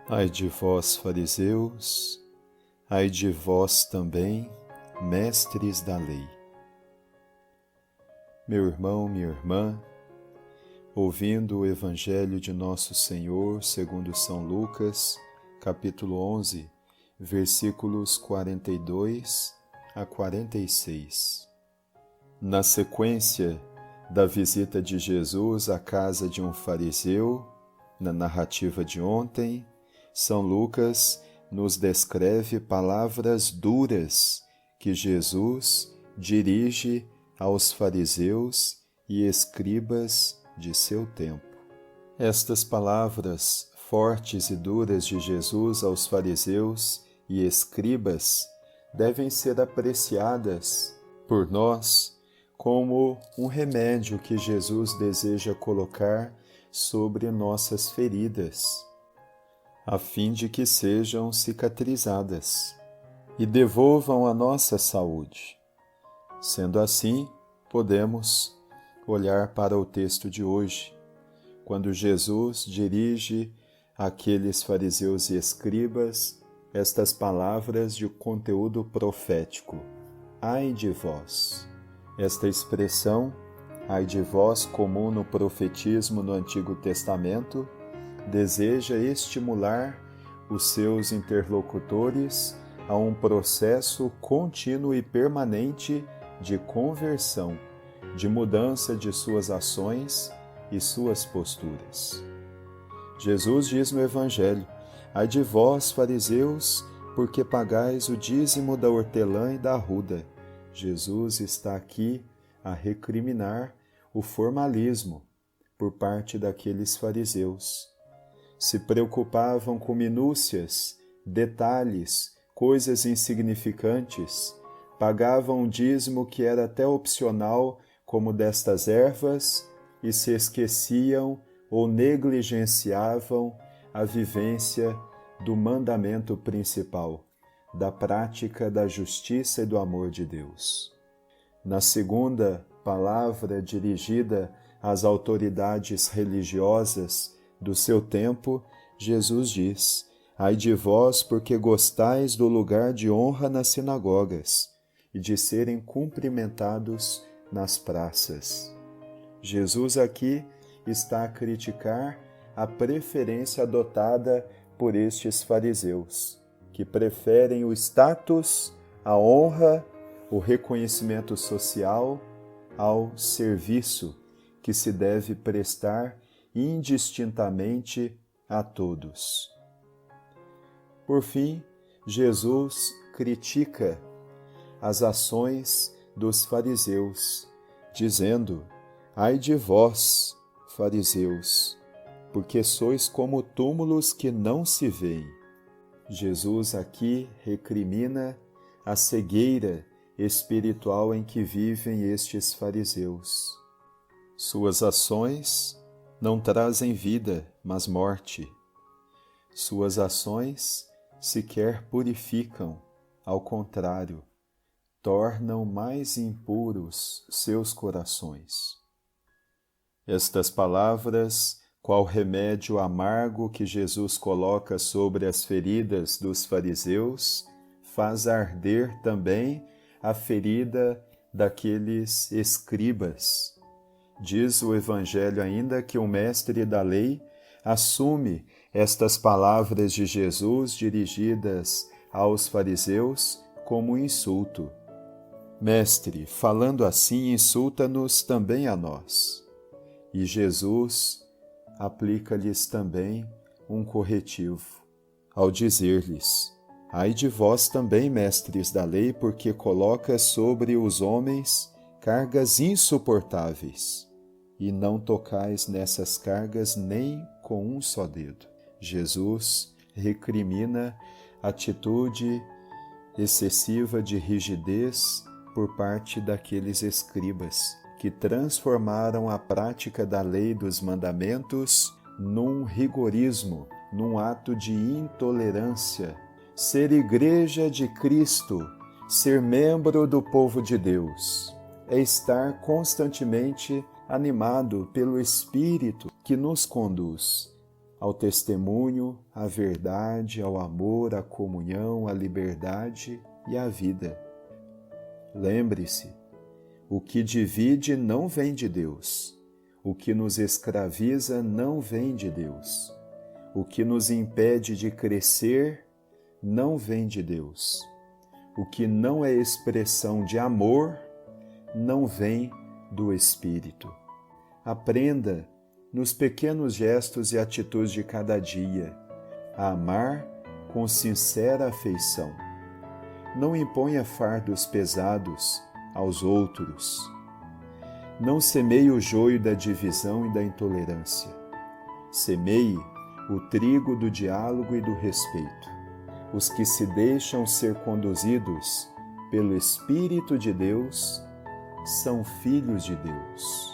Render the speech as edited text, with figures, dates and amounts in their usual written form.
Ai de vós, fariseus, ai de vós também, mestres da lei. Meu irmão, minha irmã, ouvindo o Evangelho de Nosso Senhor segundo São Lucas, capítulo 11, versículos 42 a 46. Na sequência da visita de Jesus à casa de um fariseu, na narrativa de ontem, São Lucas nos descreve palavras duras que Jesus dirige aos fariseus e escribas de seu tempo. Estas palavras fortes e duras de Jesus aos fariseus e escribas devem ser apreciadas por nós como um remédio que Jesus deseja colocar sobre nossas feridas, a fim de que sejam cicatrizadas e devolvam a nossa saúde. Sendo assim, podemos olhar para o texto de hoje, quando Jesus dirige àqueles fariseus e escribas estas palavras de conteúdo profético: ai de vós. Esta expressão, ai de vós, comum no profetismo no Antigo Testamento, deseja estimular os seus interlocutores a um processo contínuo e permanente de conversão, de mudança de suas ações e suas posturas. Jesus diz no Evangelho: ai de vós, fariseus, porque pagais o dízimo da hortelã e da arruda. Jesus está aqui a recriminar o formalismo por parte daqueles fariseus. Se preocupavam com minúcias, detalhes, coisas insignificantes, pagavam um dízimo que era até opcional, como destas ervas, e se esqueciam ou negligenciavam a vivência do mandamento principal, da prática da justiça e do amor de Deus. Na segunda palavra dirigida às autoridades religiosas do seu tempo, Jesus diz: ai de vós, porque gostais do lugar de honra nas sinagogas e de serem cumprimentados nas praças. Jesus aqui está a criticar a preferência adotada por estes fariseus, que preferem o status, a honra, o reconhecimento social ao serviço que se deve prestar indistintamente a todos. Por fim, Jesus critica as ações dos fariseus, dizendo: ai de vós, fariseus, porque sois como túmulos que não se veem. Jesus aqui recrimina a cegueira espiritual em que vivem estes fariseus. Suas ações não trazem vida, mas morte. Suas ações sequer purificam, ao contrário, tornam mais impuros seus corações. Estas palavras, qual remédio amargo que Jesus coloca sobre as feridas dos fariseus, faz arder também a ferida daqueles escribas. Diz o Evangelho ainda que o mestre da lei assume estas palavras de Jesus dirigidas aos fariseus como insulto. Mestre, falando assim, insulta-nos também a nós. E Jesus aplica-lhes também um corretivo, ao dizer-lhes: ai de vós também, mestres da lei, porque colocas sobre os homens cargas insuportáveis, e não tocais nessas cargas nem com um só dedo. Jesus recrimina a atitude excessiva de rigidez por parte daqueles escribas, que transformaram a prática da lei dos mandamentos num rigorismo, num ato de intolerância. Ser igreja de Cristo, ser membro do povo de Deus, é estar constantemente animado pelo Espírito que nos conduz ao testemunho, à verdade, ao amor, à comunhão, à liberdade e à vida. Lembre-se, o que divide não vem de Deus. O que nos escraviza não vem de Deus. O que nos impede de crescer não vem de Deus. O que não é expressão de amor não vem do Espírito. Aprenda, nos pequenos gestos e atitudes de cada dia, a amar com sincera afeição. Não imponha fardos pesados aos outros. Não semeie o joio da divisão e da intolerância. Semeie o trigo do diálogo e do respeito. Os que se deixam ser conduzidos pelo Espírito de Deus são filhos de Deus.